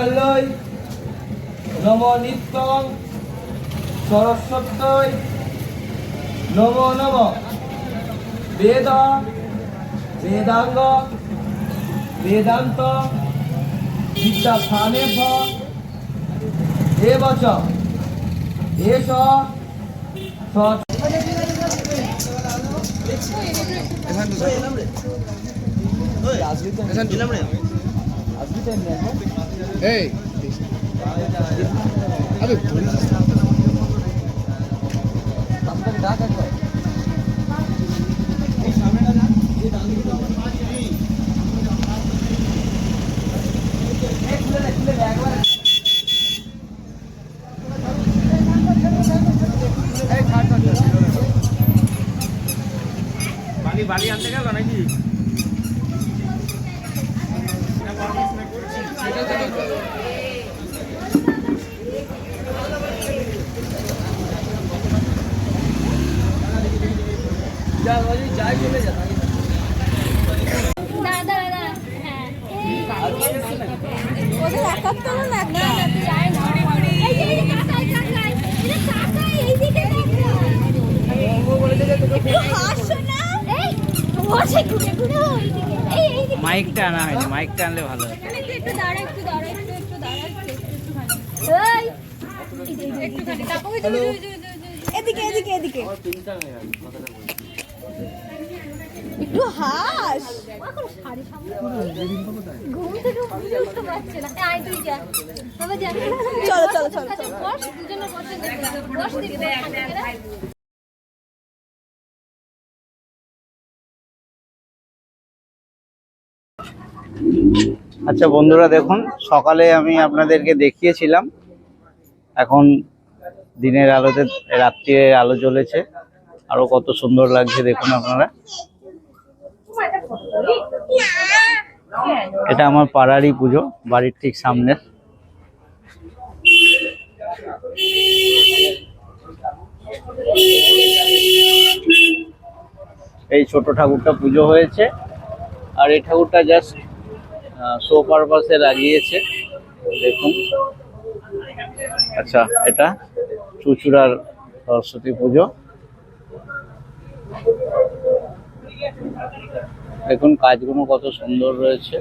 বিদ্যালয় নম নিত্যং সরস্বত্যৈ নমো নম বেদ বেদাঙ্গ বেদান্ত বিদ্যাস্থানেভ্য এবচ এষ বাড়ি আনতে গেল নাকি? মাইকটা আনা হয়নি, মাইকটা আনলে ভালো হয়। এদিকে এদিকে এদিকে একটু হাস। চলো চলো চলো আচ্ছা বন্ধুরা, দেখুন সকালে আমি আপনাদেরকে দেখিয়েছিলাম, এখন দিনের আলোতে রাত্রির আলো জ্বলেছে, আরো কত সুন্দর লাগছে দেখুন আপনারা। এটা আমার পাড়ারই পুজো, বাড়ির ঠিক সামনে। এই ছোট ঠাকুরটা পুজো হয়েছে, আর এই ঠাকুরটা জাস্ট শো পারপাসে লাগিয়েছে দেখুন। আচ্ছা, এটা চুচুড়ার সরস্বতী পুজো। দেখুন কাজগুলো কত সুন্দর রয়েছে।